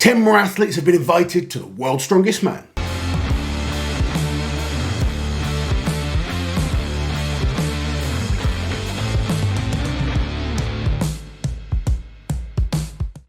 10 more athletes have been invited to the World's Strongest Man.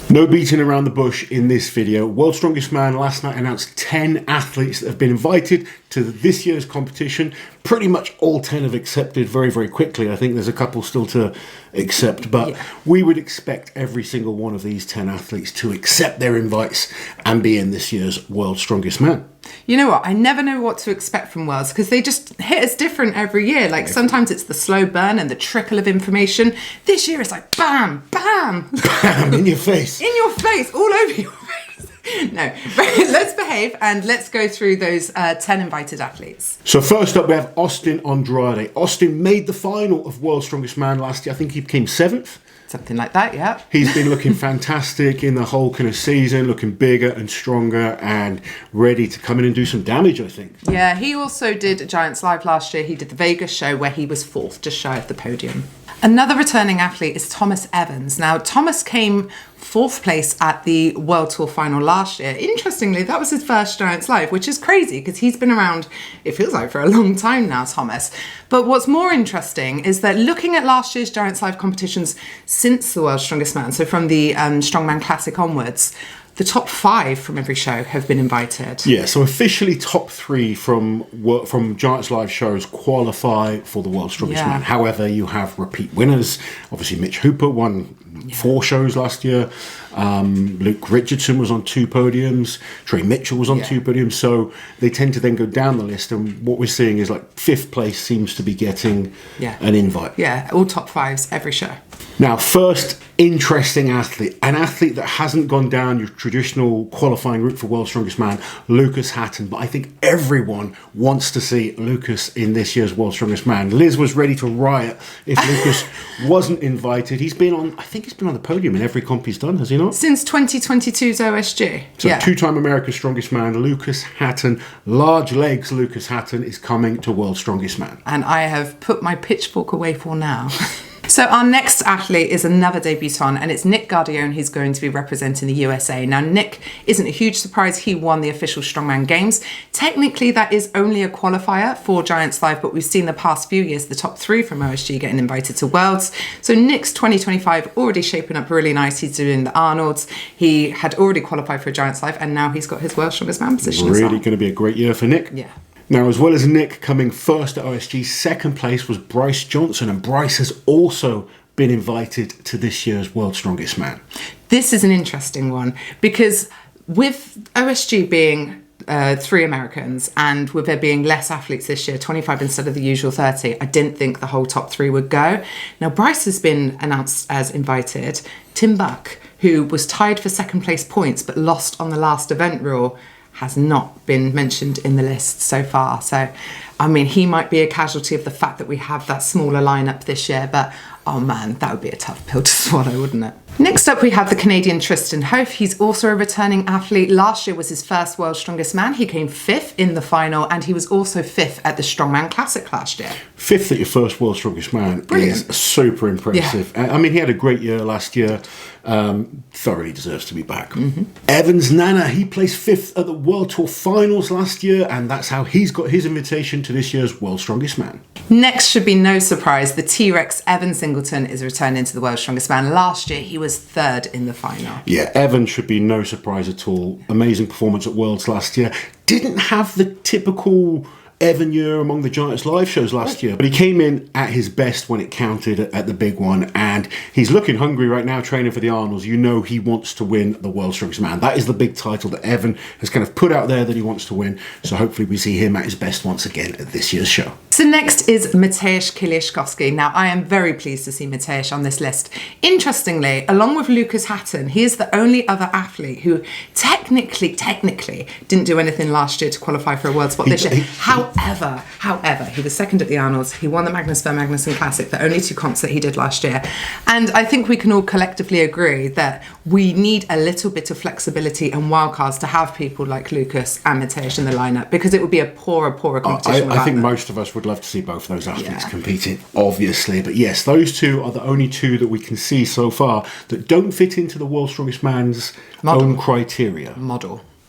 No beating around the bush in this video. World's Strongest Man last night announced 10 athletes that have been invited to this year's competition. Pretty much all 10 have accepted very, very quickly. I think there's a couple still to accept, but we would expect every single one of these 10 athletes to accept their invites and be in this year's World's Strongest Man. You know what? I never know what to expect from Worlds because they just hit us different every year. Like sometimes it's the slow burn and the trickle of information. This year it's like bam, bam. Bam, in your face. In your face, all over your face. No, let's behave and let's go through those 10 invited athletes. So first up we have Austine Andrade. Austine made the final of World's Strongest Man last year. I think he became 7th. Something like that, yeah. He's been looking fantastic in the whole kind of season, looking bigger and stronger and ready to come in and do some damage, I think. Yeah, he also did Giants Live last year. He did the Vegas show where he was 4th, just shy of the podium. Another returning athlete is Thomas Evans. Now, Thomas came 4th place at the World Tour final last year. Interestingly, that was his first Giants Live, which is crazy because he's been around, it feels like, for a long time now, Thomas. But what's more interesting is that looking at last year's Giants Live competitions since the World's Strongest Man, so from the Strongman Classic onwards, the top 5 from every show have been invited. Yeah, so officially top 3 from Giants Live shows qualify for the World's Strongest Man. However, you have repeat winners. Obviously, Mitch Hooper won 4 shows last year. Luke Richardson was on 2 podiums. Trey Mitchell was on 2 podiums. So they tend to then go down the list. And what we're seeing is like 5th place seems to be getting an invite. Yeah, all top 5s every show. Now, first interesting athlete, an athlete that hasn't gone down your traditional qualifying route for World's Strongest Man, Lucas Hatton. But I think everyone wants to see Lucas in this year's World's Strongest Man. Liz was ready to riot if Lucas wasn't invited. He's been on, I think he's been on the podium in every comp he's done, has he not? Since 2022's OSG. So 2-time America's Strongest Man, Lucas Hatton, large legs Lucas Hatton is coming to World's Strongest Man. And I have put my pitchfork away for now. So our next athlete is another debutant, and it's Nick Guardione who's going to be representing the USA. Now, Nick isn't a huge surprise. He won the official Strongman Games. Technically, that is only a qualifier for Giants Live, but we've seen the past few years the top 3 from OSG getting invited to Worlds. So Nick's 2025 already shaping up really nice. He's doing the Arnolds. He had already qualified for Giants Live, and now he's got his World's Strongest Man position as well. Really going to be a great year for Nick. Yeah. Now, as well as Nick coming first at OSG, 2nd place was Bryce Johnson, and Bryce has also been invited to this year's World's Strongest Man. This is an interesting one because with OSG being 3 Americans and with there being less athletes this year, 25 instead of the usual 30, I didn't think the whole top 3 would go. Now, Bryce has been announced as invited. Tim Buck, who was tied for 2nd place points but lost on the last event rule, has not been mentioned in the list so far. So, I mean, he might be a casualty of the fact that we have that smaller lineup this year, but oh man, that would be a tough pill to swallow, wouldn't it? Next up, we have the Canadian Tristain Hoath. He's also a returning athlete. Last year was his first World's Strongest Man. He came 5th in the final, and he was also 5th at the Strongman Classic last year. 5th at your first World's Strongest Man is super impressive. Yeah. I mean, he had a great year last year. Thoroughly deserves to be back. Evans Nana, he placed 5th at the World Tour Finals last year, and that's how he's got his invitation to this year's World's Strongest Man. Next should be no surprise, the T-Rex Evan Singleton is returning to the World's Strongest Man. Last year he was 3rd in the final. Yeah, Evan should be no surprise at all. Amazing performance at Worlds last year. Didn't have the typical Evan year among the Giants Live shows last year, but he came in at his best when it counted at the big one, and he's looking hungry right now training for the Arnolds. You know he wants to win the World's Strongest Man. That is the big title that Evan has kind of put out there that he wants to win, so hopefully we see him at his best once again at this year's show. So next is Mateusz Kieliszkowski. Now, I am very pleased to see Mateusz on this list. Interestingly, along with Lucas Hatton, he is the only other athlete who technically didn't do anything last year to qualify for a world spot this year. However, he was second at the Arnolds. He won the Magnus Ver Magnusson Classic, the only 2 comps that he did last year. And I think we can all collectively agree that we need a little bit of flexibility and wildcards to have people like Lucas and Mateusz in the lineup, because it would be a poorer competition. I think most of us would love to see both of those athletes competing, obviously. But yes, those two are the only two that we can see so far that don't fit into the World's Strongest Man's own criteria.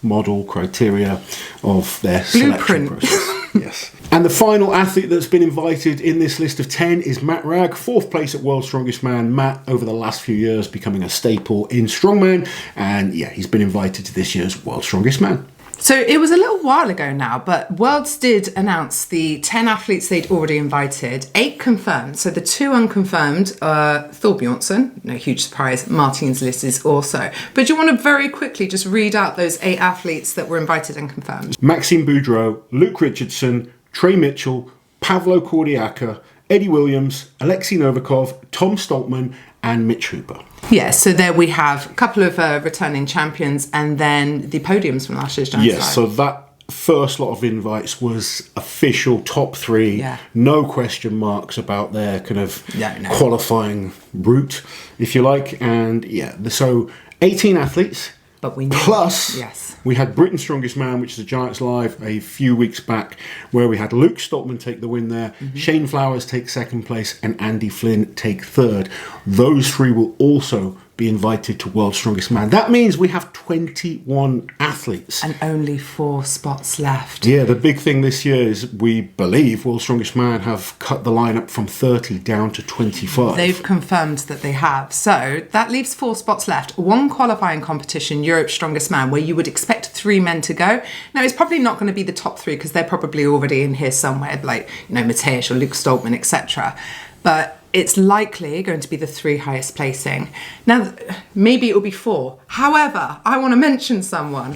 Model criteria of their selection process. Yes. And the final athlete that's been invited in this list of 10 is Matt Ragg, 4th place at World's Strongest Man. Matt, over the last few years, becoming a staple in strongman. And yeah, he's been invited to this year's World's Strongest Man. So it was a little while ago now, but Worlds did announce the 10 athletes they'd already invited, 8 confirmed. So the 2 unconfirmed are Thor Bjornsson, no huge surprise, Martin's list is also. But do you want to very quickly just read out those 8 athletes that were invited and confirmed? Maxime Boudreau, Luke Richardson, Trey Mitchell, Pavlo Kordiaka, Eddie Williams, Alexei Novikov, Tom Stoltman, and Mitch Hooper. Yeah, so there we have a couple of returning champions and then the podiums from last year's Giants Live. Yes, so that first lot of invites was official top 3, no question marks about their kind of qualifying route, if you like. And yeah, so 18 athletes. But we know, plus, we had Britain's Strongest Man, which is a Giants Live a few weeks back, where we had Luke Stoltman take the win there, Shane Flowers take second place, and Andy Flynn take third. Those 3 will also be invited to World's Strongest Man. That means we have 21 athletes. And only 4 spots left. Yeah, the big thing this year is we believe World's Strongest Man have cut the lineup from 30 down to 25. They've confirmed that they have. So that leaves 4 spots left. 1 qualifying competition, Europe's Strongest Man, where you would expect 3 men to go. Now, it's probably not going to be the top 3 because they're probably already in here somewhere, like, Mateusz or Luke Stoltman, etc. But it's likely going to be the 3 highest placing. Now, maybe it'll be 4. However, I want to mention someone.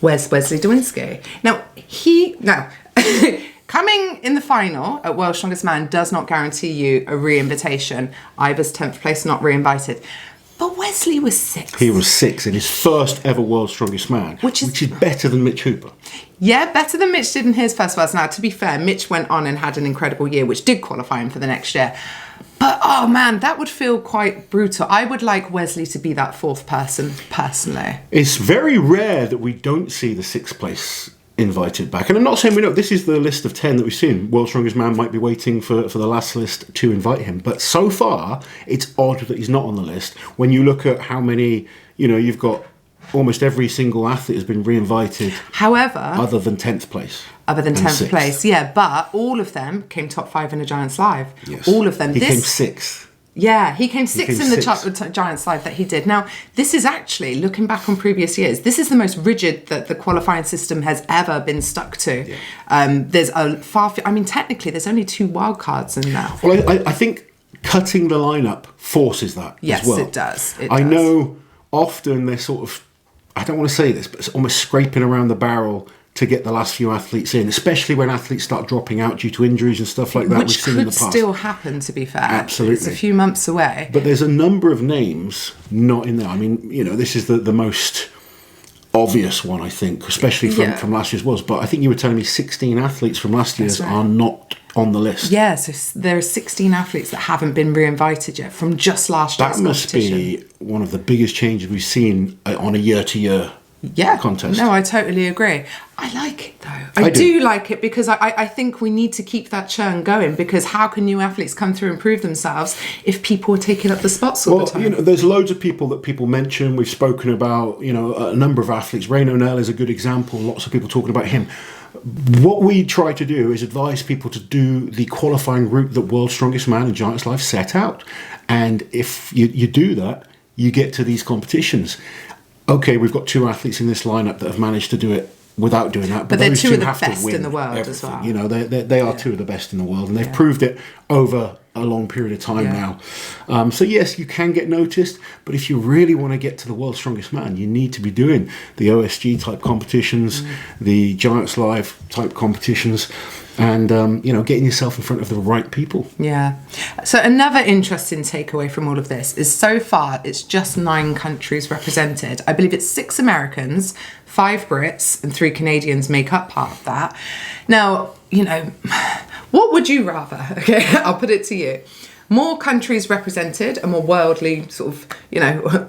Where's Wesley Dwinski? Now, coming in the final at World's Strongest Man does not guarantee you a re-invitation. Ivor's 10th place, not re-invited. But Wesley was 6th. He was 6th in his first ever World's Strongest Man, which is better than Mitch Hooper. Yeah, better than Mitch did in his first Worlds. Now, to be fair, Mitch went on and had an incredible year, which did qualify him for the next year. But, oh man, that would feel quite brutal. I would like Wesley to be that 4th person, personally. It's very rare that we don't see the 6th place invited back. And I'm not saying we know. This is the list of 10 that we've seen. World's Strongest Man might be waiting for the last list to invite him. But so far, it's odd that he's not on the list. When you look at how many, you've got almost every single athlete has been re-invited. However, other than 10th place. Other than 10th place, yeah. But all of them came top 5 in a Giants Live. Yes. All of them. He came 6th. Yeah, he came 6th in the Giants Live that he did. Now, this is actually, looking back on previous years, this is the most rigid that the qualifying system has ever been stuck to. Yeah. There's technically, there's only 2 wild cards in there. Well, I think cutting the lineup forces that as well. Yes, it does. I know often they're sort of, I don't want to say this, but it's almost scraping around the barrel to get the last few athletes in, especially when athletes start dropping out due to injuries and stuff like that. Which could still happen, to be fair. Absolutely. It's a few months away. But there's a number of names not in there. I mean, this is the most obvious one, I think, especially from last year's Worlds. But I think you were telling me 16 athletes from last year's are not on the list. Yeah, so there are 16 athletes that haven't been re-invited yet from just last year's competition. That must be one of the biggest changes we've seen on a year-to-year contest. No, I totally agree. I like it though. I do like it because I think we need to keep that churn going, because how can new athletes come through and prove themselves if people are taking up the spots all the time? There's loads of people that people mention. We've spoken about, a number of athletes. Rain O'Neill is a good example. Lots of people talking about him. What we try to do is advise people to do the qualifying route that World's Strongest Man and Giants Live set out. And if you do that, you get to these competitions. Okay, we've got 2 athletes in this lineup that have managed to do it without doing that. But they're 2 of the best in the world as well. They are 2 of the best in the world, and they've proved it over a long period of time now. So yes, you can get noticed, but if you really want to get to the world's strongest man, you need to be doing the OSG type competitions, the Giants Live type competitions, and getting yourself in front of the right people. Yeah. So another interesting takeaway from all of this is so far it's just 9 countries represented. I believe it's 6 Americans, 5 Brits, and 3 Canadians make up part of that. Now, what would you rather? Okay, I'll put it to you. More countries represented, a more worldly sort of,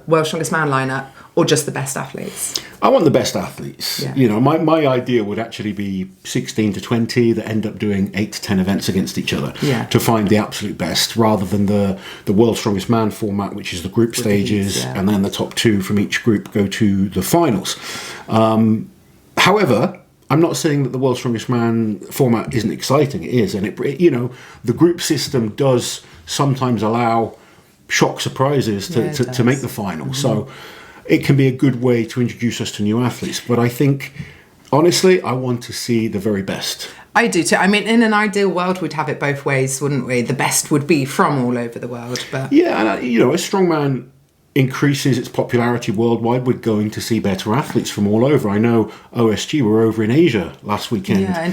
world's strongest man lineup, or just the best athletes? I want the best athletes. Yeah. My idea would actually be 16 to 20 that end up doing 8 to 10 events against each other to find the absolute best, rather than the world's strongest man format, which is the group stages, and then the top 2 from each group go to the finals. However, I'm not saying that the world's strongest man format isn't exciting. It is, and the group system does sometimes allow shock surprises to make the final. So it can be a good way to introduce us to new athletes. But I think, honestly, I want to see the very best. I do too. I mean, in an ideal world, we'd have it both ways, wouldn't we? The best would be from all over the world. But yeah, and as strongman increases its popularity worldwide, we're going to see better athletes from all over. I know OSG were over in Asia last weekend. Yeah, in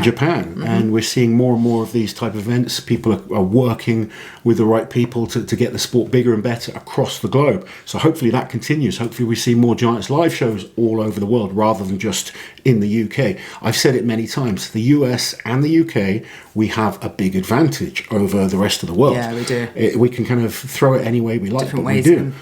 Japan. And we're seeing more and more of these type of events. People are working with the right people to get the sport bigger and better across the globe. So hopefully that continues. Hopefully we see more Giants Live shows all over the world rather than just in the UK. I've said it many times, the US and the UK, we have a big advantage over the rest of the world. Yeah, we do. We can kind of throw it any way we like, Different but we ways do.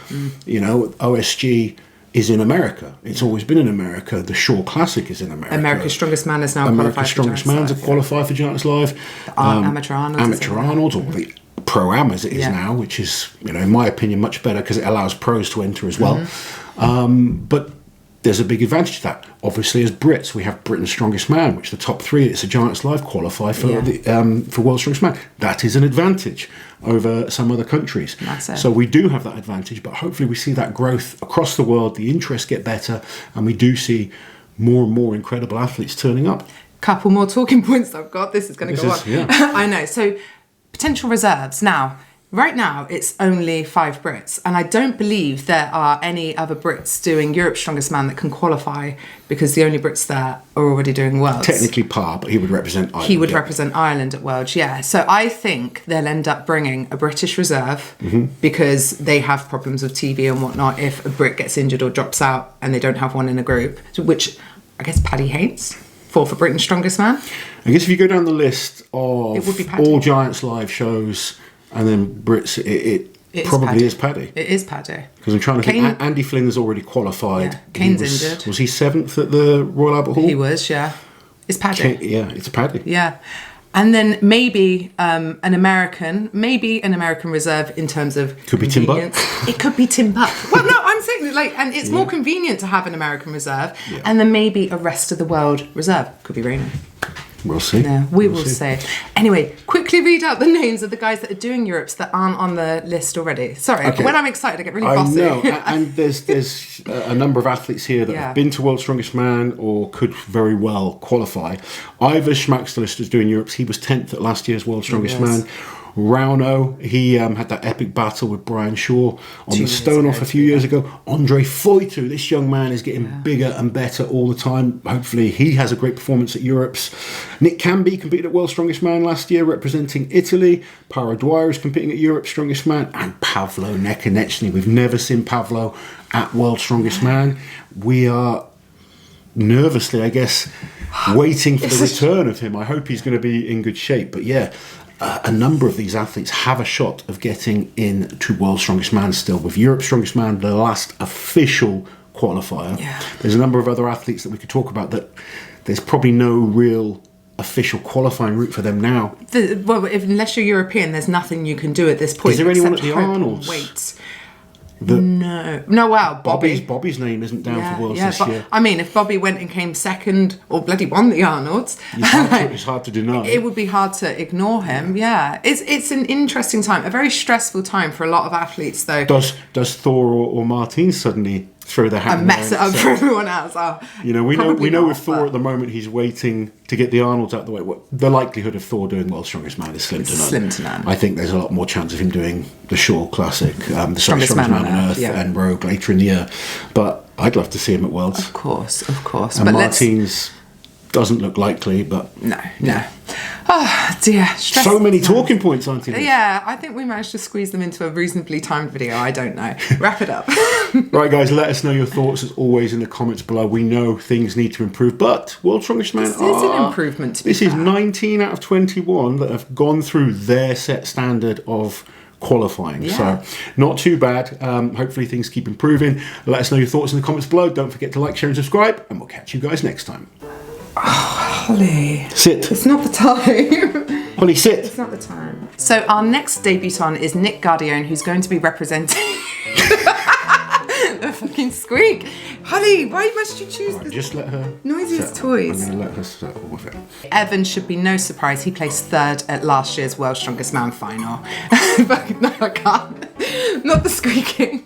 OSG is in America. It's always been in America. The Shore Classic is in America. America's Strongest Man is now America's Strongest Man's are qualified for Giants Live. Amateur Arnold's, or the Pro-Am as it is now, which is, in my opinion, much better because it allows pros to enter as well. But there's a big advantage to that. Obviously, as Brits, we have Britain's Strongest Man, which the top 3, it's a Giants Live qualify for for World's Strongest Man. That is an advantage over some other countries. So we do have that advantage, but hopefully we see that growth across the world, the interests get better, and we do see more and more incredible athletes turning up. Couple more talking points I've got. This is going to go on. Yeah. I know. So potential reserves. Now, right now, it's only 5 Brits, and I don't believe there are any other Brits doing Europe's Strongest Man that can qualify, because the only Brits there are already doing Worlds. Technically par, but he would represent Ireland. He would represent Ireland at Worlds, yeah. So I think they'll end up bringing a British reserve because they have problems with TV and whatnot if a Brit gets injured or drops out and they don't have one in a group, which I guess Paddy Haynes for Britain's Strongest Man. I guess if you go down the list of all Giants Live shows, and then Brits, it probably is Paddy. It is Paddy. Because I'm trying to think, Andy Flynn's already qualified. Yeah. Kane's injured. Was he 7th at the Royal Albert Hall? He was, yeah. It's Paddy. It's Paddy. Yeah. And then maybe an American reserve in terms of Could be Tim Buck. It could be Tim Buck. Well, no, I'm saying and it's more convenient to have an American reserve, and then maybe a rest of the world reserve. Could be Rainer. We'll see. No, we will see. Anyway, quickly read out the names of the guys that are doing Europe's that aren't on the list already. Sorry, when I'm excited, I get really bossy. I know, and there's a number of athletes here that have been to World's Strongest Man or could very well qualify. Ivor Schmackstelister is doing Europe's. He was 10th at last year's World's Strongest Man. Rauno, he had that epic battle with Brian Shaw on the stone off a few years ago. Andre Foitu, this young man is getting bigger and better all the time. Hopefully he has a great performance at Europe's. Nick Camby competed at World's Strongest Man last year representing Italy. Para Dwyer is competing at Europe's Strongest Man. And Pavlo Nekonechny. We've never seen Pavlo at World's Strongest Man. We are nervously, I guess, waiting for the return of him. I hope he's going to be in good shape. But a number of these athletes have a shot of getting into World's Strongest Man still, with Europe's Strongest Man the last official qualifier. There's a number of other athletes that we could talk about that there's probably no real official qualifying route for them now. Unless you're European, there's nothing you can do at this point. Is there anyone at the Arnolds? Wow, Bobby's name isn't down for Worlds this year. I mean, if Bobby went and came second or bloody won the Arnolds, it's hard to deny. It would be hard to ignore him. Yeah, it's an interesting time, a very stressful time for a lot of athletes, though. Does Thor or Martin suddenly throw the hat and mess it up for everyone else. Oh, you know, we know with Thor at the moment he's waiting to get the Arnolds out of the way. The likelihood of Thor doing World's Strongest Man is slim to none. Slim to none. I think there's a lot more chance of him doing the Shaw Classic, the Strongest Man on Earth, and Rogue later in the year. But I'd love to see him at Worlds. Of course. And But Martins doesn't look likely, but no. Oh dear. So many talking points, aren't there? Yeah, I think we managed to squeeze them into a reasonably timed video. I don't know. Wrap it up. Right, guys, let us know your thoughts as always in the comments below. We know things need to improve, but World's Strongest Man This is an improvement. This is 19 out of 21 that have gone through their set standard of qualifying. Yeah. So not too bad. Hopefully things keep improving. Let us know your thoughts in the comments below. Don't forget to like, share and subscribe, and we'll catch you guys next time. Oh, Holly. Sit. It's not the time. Holly, sit. It's not the time. So our next debutant is Nick Guardione, who's going to be representing... The fucking squeak. Holly, why must you choose Right, the just let her noisiest settle. toys? I'm going to let her settle with it. Evan should be no surprise. He placed 3rd at last year's World's Strongest Man final. No, I can't. Not the squeaking.